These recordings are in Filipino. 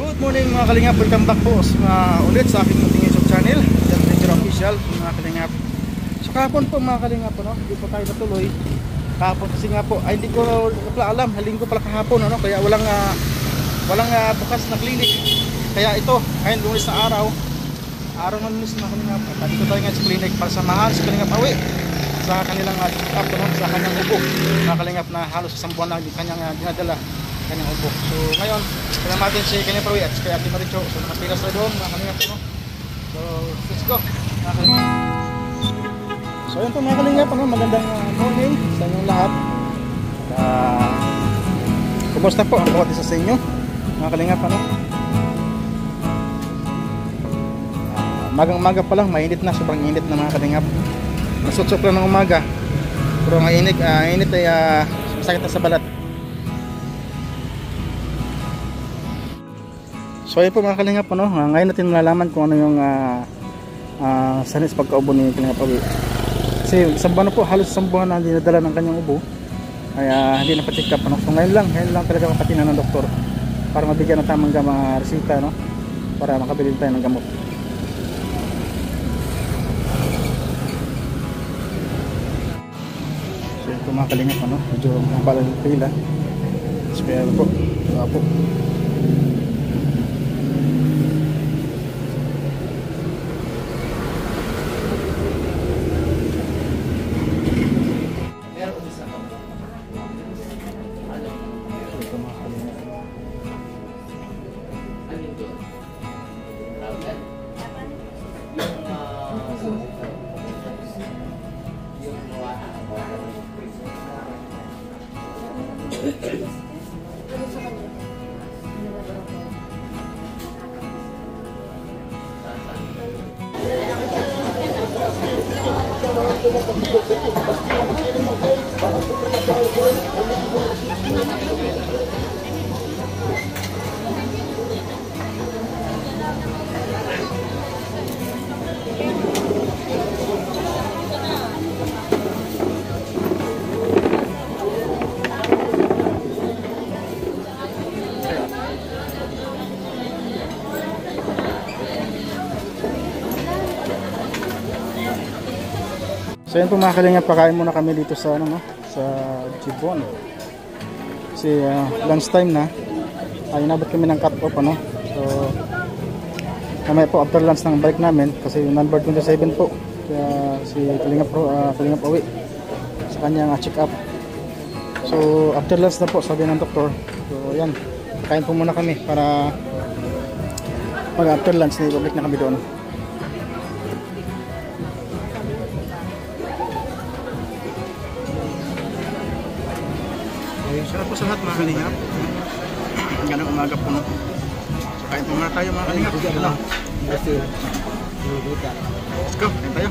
Good morning mga kalingap, welcome back po ulit sa aking munting YouTube channel, John Ranger Official mga kalingap. So kahapon po mga kalingap, hindi po tayo natuloy kahapon kasi nga po, ay hindi ko pala alam, linggo pala kahapon, kaya walang bukas na clinic. Kaya ito, ngayon lunes na araw ng lunes mga kalingap, dito tayo ngayon sa clinic para samahan sa kalingap Awi sa kanilang check-up, sa kanyang ubo mga kalingap na halos isang buwan na kanyang dinadala kanyang ubo. So ngayon, kaya natin si Kanya Parwi at kay Ate Maricho. So nakapila sila doon, mga kalingap. So let's go mga kalingap. So yun po mga kalingap, magandang morning sa inyong lahat. Kumusta po ang bawat isa sa inyo mga kalingap? Magang-maga pa lang, mainit na, sobrang init na mga kalingap. Nasutsok lang ng umaga, pero ang init ay masakit na sa balat. So ayun po mga kalingap, ngayon natin malalaman kung ano yung sanis pagkaubo ni Kalingap Awi. Kasi isang buwan na po, halos isang buwan na dinadala ng kanyang ubo, kaya hindi na pa-check up. So ngayon lang talaga mapatinan ng doktor para mabigyan ng tamang mga resita, para makabili tayo ng gamot. So ito mga kalingap, medyo mabala yung pila. So kaya po, so yun po mga kalingap, pakain muna kami dito sa sa Jibon. Kasi lunch time na, ay inabot kami ng cut off, so kamaya po after lunch ng balik namin kasi number 27 po, kaya si Kalingap Awi sa kanyang check up. So after lunch na po, sabi ng doktor. So yan, kain po muna kami para pag after lunch na ibabalik na kami doon. Sarap po sa lahat mga kalingap. Ganang umaga po, So kain po muna tayo mga kalingap. Let's go, kain tayo.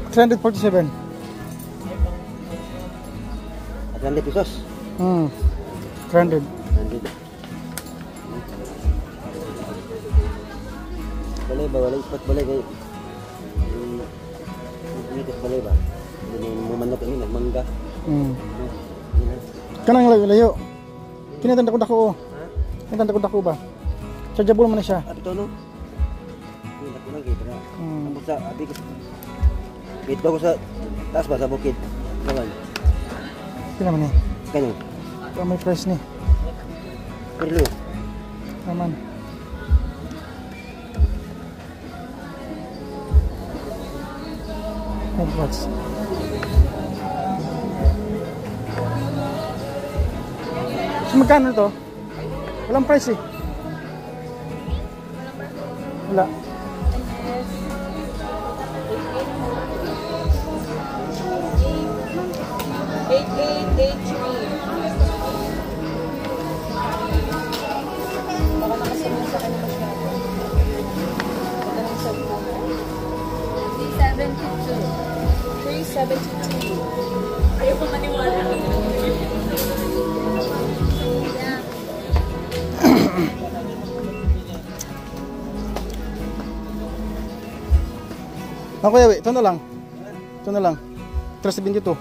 $347. 300 pesos. 300. Balay ba? Walay ispat balay kayo. Dito balay ba? Yung manok ini nagmangga. Kanang layo. Kinatanda ko dako. Kinatanda ko dako ba? Chargeable man na siya. Ito no. man kayo na. Hmm. Ambot sa abi ko. Dito ko sa taas ba sa bukid. Naman. Pila man ni? Kano? Ito may price ni. Perlo. Naman. Headwatch. So, magkano to? Walang price eh. Wala. Baka nakasunod sa kanya masyado. Ito ng cellphone. 372. Ayaw ko maniwala. Yeah. Ako kuya, ito na lang. Ito na lang. 372.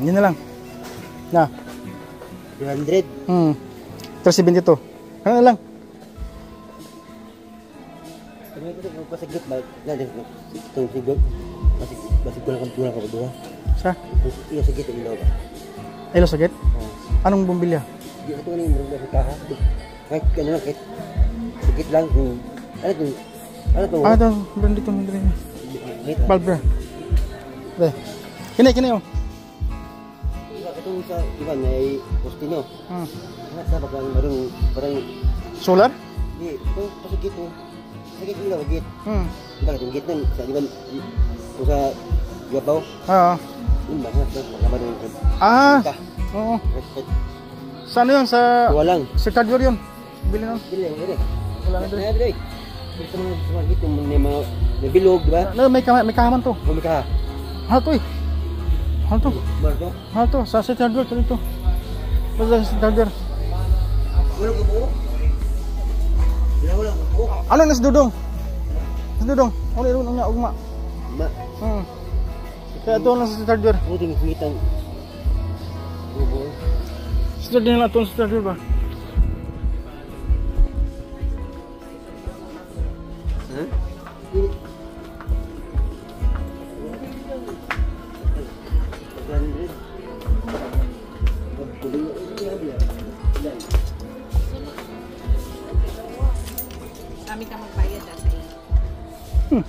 Yun na lang. Na. 200. 372. Ano na lang? Kami ko pasagot ba? Dali itong sigot. Basig ko lang kaptura ka ba? Sa? Iya sige sa ilaw ba? Ilo sakit? Anong bumbilya? Di ito ni mo sa kaha. Kahit ano lang kahit sikit lang kung ano to? Ano to? Ah, ito. Brand dito. Valve bra. Ito. Kini oh. Itong sa iban ay postino. Ano sa bagang parang Solar? di ito pasigit mo. Sakit ilaw git. Bakit yung git nun sa iban kung sa gabaw. Oo. Yun ba? Makaman yung Ah. Oo. Sa ano yun? Sa walang. Citador yun. Bili nun. Dili, dili. Wala na doon. Dili. Ito mga git yung may bilog, di ba? No, may kahaman to. Kumika. Halto eh. Halto. Marto? Halto. Sa Citador. Ito dito. Sa Citador. Wala ko po. Wala ko po. Ano yung nasdudong? Nasdudong. Ano yung nga ugma? Ma. Kaya ito lang sa Citador. Buti ng kitang. Bubo. Citador na ito sa Citador ba? Ha? Kami ka magbayad sa iyo.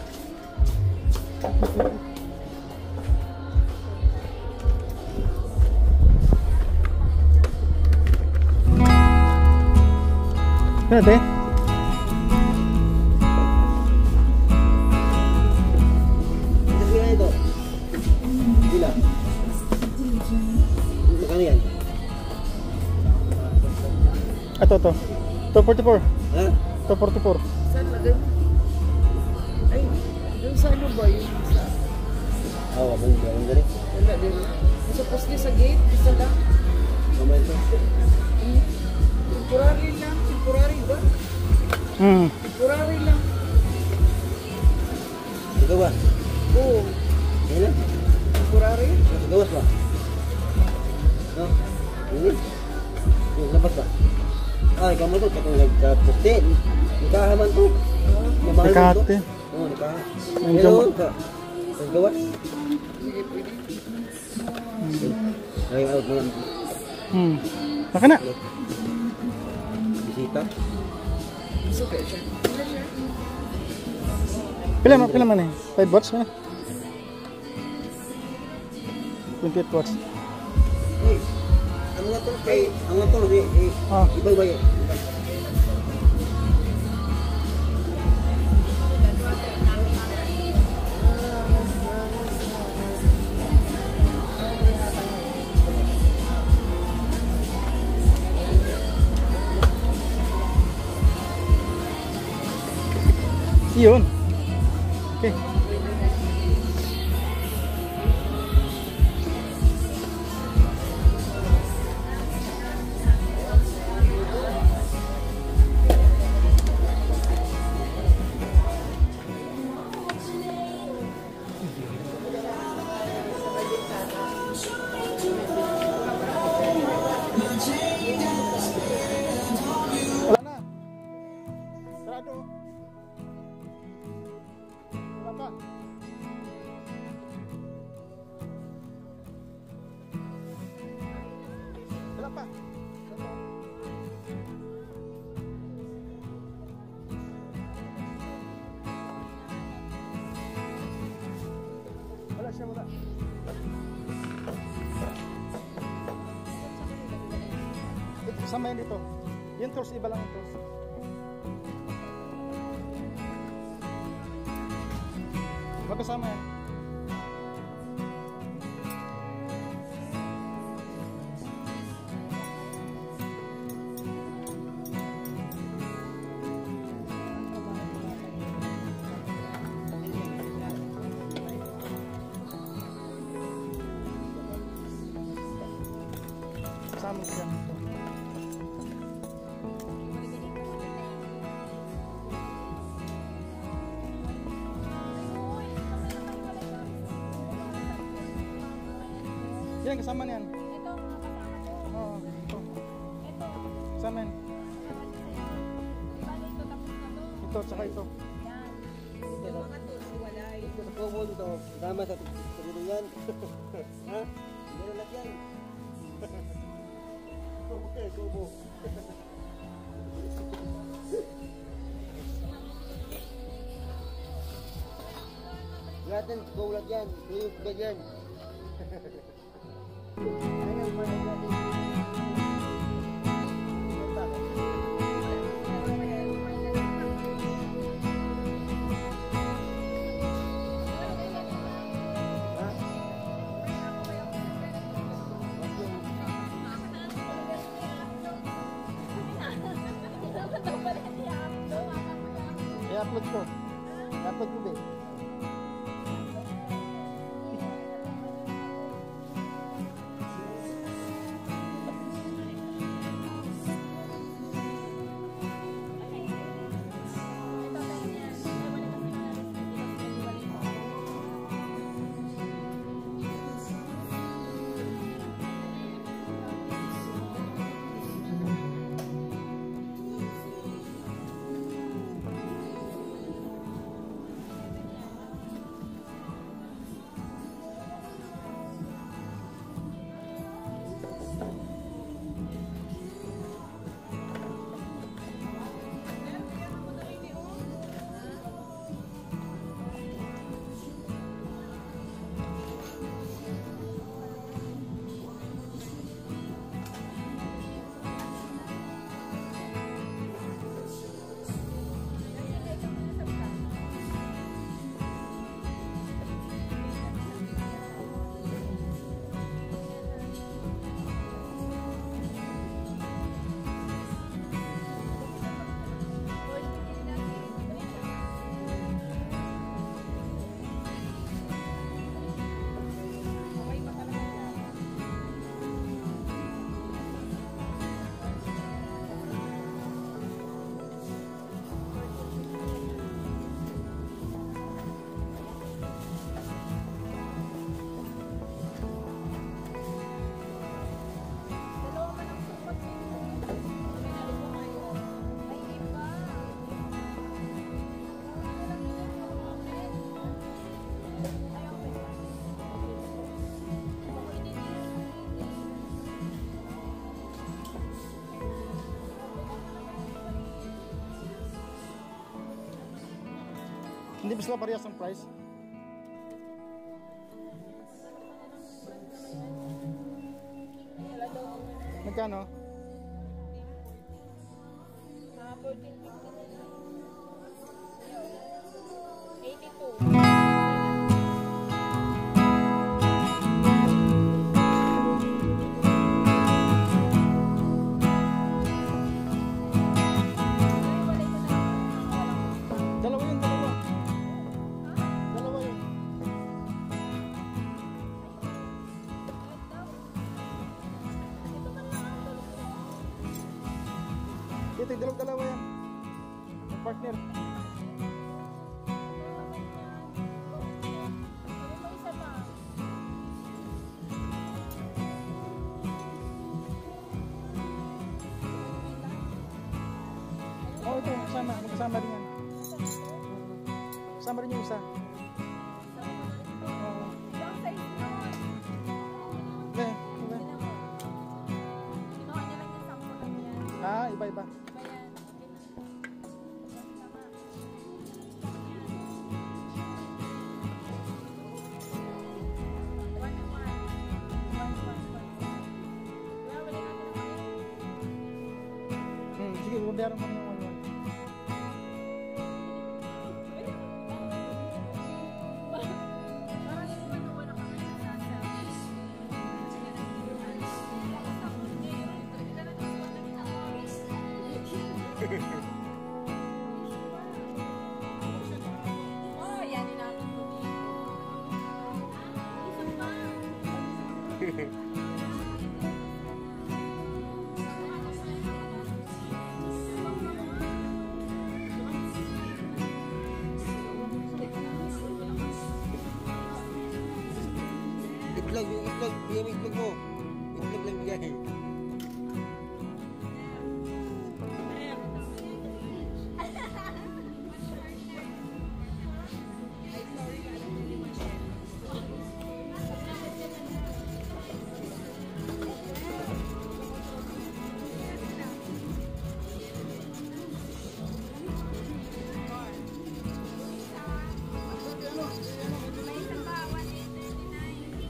Pwede. Sila ito. Sila. Magkano yan? Ito. 244. Ha? 244. Saan lagay mo? Ay, yung sa ano ba yun? Sa, Awa, ang galing. wala din. Sa poste sa gate, isa lang. Mamay ito. Temporary lang. Temporary ba? Temporary lang. Ikaw ba? Oo. Yan lang. Temporary. Nasa gawas ba? No? Ini? Yung labas ba? Ay, kamu to. Katong nagka-poste. Nikahaman to. Nakahati. Oo, nikahaman. Ang Pero, jama. sa gawas. Sige, pwede. Ay, out mga Baka na. bisita. Suka siya. Wala siya. Pila man eh. 5 watts na. 28 watts. Hey, ang mga to, kay, ang mga to, iba-iba yun. Yun. Okay. Wala na. Sarado. Wala pa. Wala pa. Wala siya, wala. Ito, samayin dito. Yung tools, iba lang yung tools. Magkasama yan. Kasama siya dito. Yan, kasama niyan. Ito, mga kasama ko. Oo, ito. Ito. Kasama yan. Bali, ito tapos na to. Ito, saka ito. Yan. Yung mga tools, walay. Ito sa kubo dito. Tama sa tulungan. Ha? Meron lang yan. Okay, kubo. Lahat ng kubo lang yan. Tuyok ba yan? Ayun, parang yan. I-upload ko. I-upload ko ba? Hindi ba sila parehas ang price? Magkano? 82. Dalawa yun, dalawa. Dalawa yun. Ito, dalawa yan. Ang partner. Oh, ito, kasama na, magkasama rin yan. Kasama rin yung isa. Oo. Yung size nun. Okay, okay. Kinuha niya lang yung sample lang yan. Ah, iba-iba. Iba yan. Tama. One and one. One. Kaya wala natin ang mga. Sige, babayaran mo yung ano. Parang hindi man wala kami nasasabi. Oh, yan din natin po dito. Isa pa. Itlog, yung itlog. Bigyan mo itlog mo. Itlog lang bigay. May isang bawan, 839.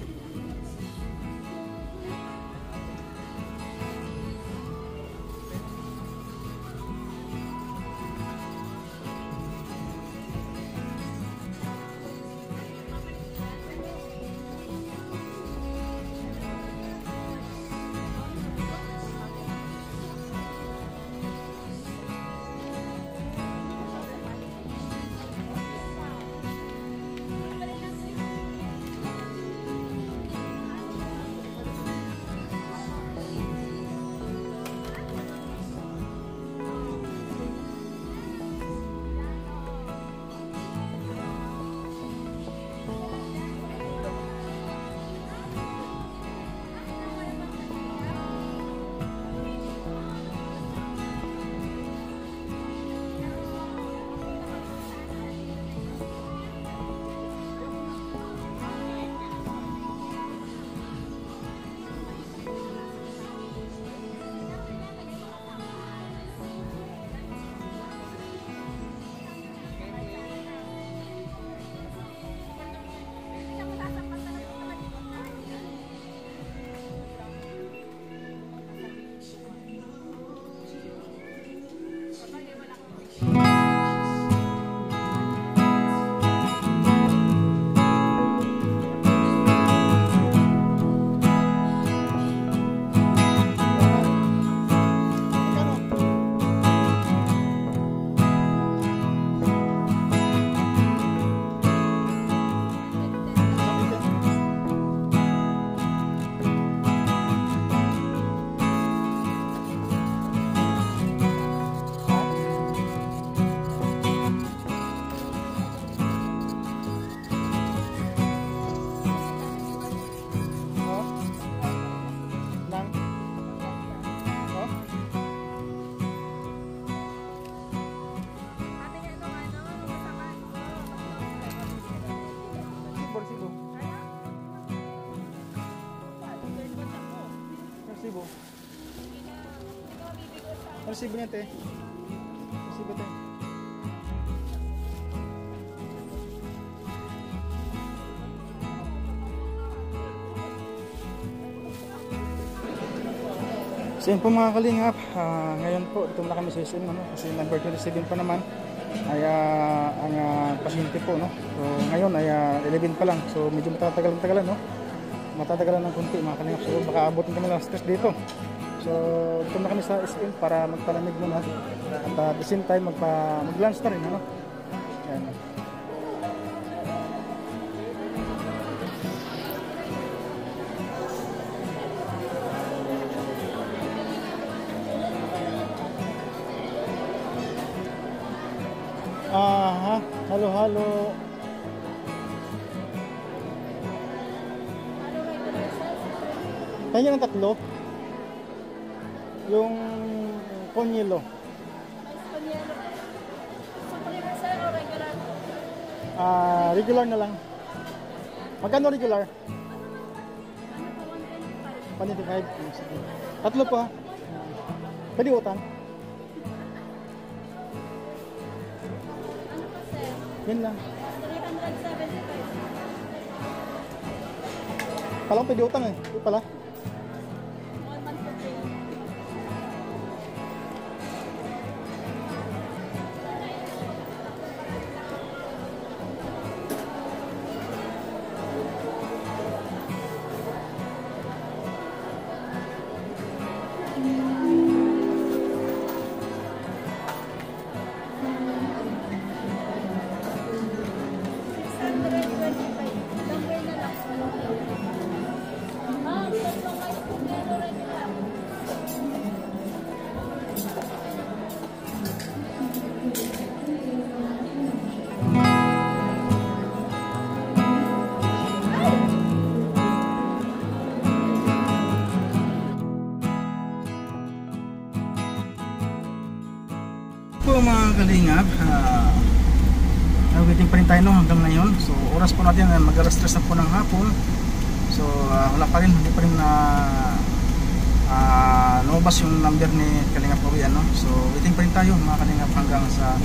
Resibo. Resibo niya, te. Resibo, te. So yun po mga kalingap, ngayon po ito na kami sa SM, ano, kasi number 27 pa naman ay ang pasyente po, no? So ngayon ay 11 pa lang, so medyo matatagalan, no? Matatagalan ng konti mga kalingap, so baka abutin kami ng stress dito. So ito na kami sa SM para magpalamig muna at at the same time mag-lunch na rin, ano? Yan. Halo. Kanya ng tatlo. Yung konyelo. Regular na lang. Magkano regular? 125. Sige. Tatlo po ha. Pwede utang. Ano pa, sir? Yan lang. 375. Palang pwede utang eh. Ito pala. 1 month to pay. Po mga kalingap, waiting pa rin tayo no, hanggang ngayon. So oras po natin mag-alas 3 na po ng hapon. So wala pa rin, hindi pa rin na lumabas yung number ni Kalingap Kawian, no? So waiting pa rin tayo mga kalingap hanggang sa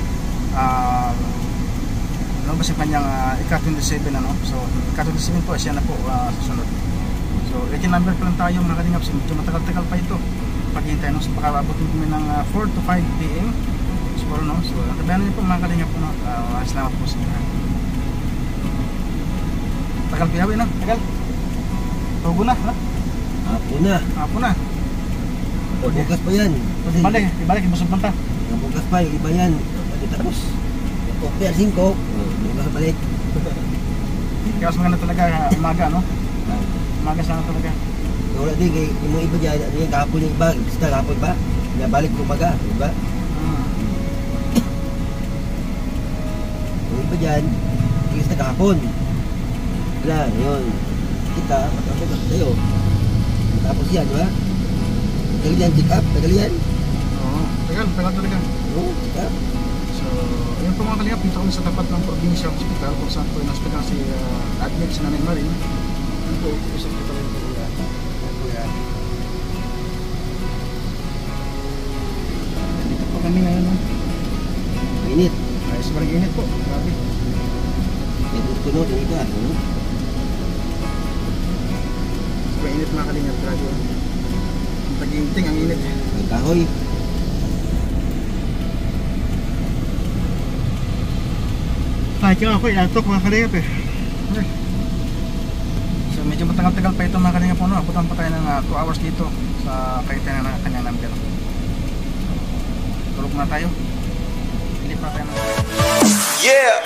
lumabas yung kanyang ika-27 ano. So ika-27 po siya na po susunod. So 18 number pa lang tayo mga kalingap. So medyo matagal-tagal pa ito paghihintay, no? So baka abutin kami ng 4 to 5 PM siguro, no? So natabayan niyo po mga kalingap po, no? Salamat po sa inyo. Tagal pihawi na, tagal. Tugo na, ha? Hapon na. Hapon na. Bukas pa yan. Balik, ibalik, ibusog lang ta. Bukas pa, yung iba yan. Pwede tapos. Okay, 5. Bukas balik. Kaya mas maganda talaga umaga, no? Umaga sana talaga. Wala din, yung mga iba dyan, yung kahapon yung iba, basta kahapon ba? Nabalik ko umaga, diba? Yung iba dyan, basta kahapon. Wala, yun. Kita, matapos tayo. Tapos yan, diba? Tagal yan, check up, tagal yan. Oo, tagal talaga. Oo, check up. So, yun po mga kalingap, dito kami sa tapat ng Provincial Hospital kung saan po yung hospital si admit si Nanay Marie. Yun po, sa hospital yun po yan. Dito po kami ngayon, no? Mainit. Ay, sobrang init po, grabe. Ito puno, yung iba. Sobrang init mga kalingap, grabe. Ang tag-iinting, ang init. May kahoy. Ay, kaya ako, inatok mga kalingap eh. Ay. So medyo matagal-tagal pa ito mga kalingap, no? Abutan pa tayo ng 2 hours dito sa kaitan na kanyang number. Tulog na tayo. Hindi pa tayo na. Yeah.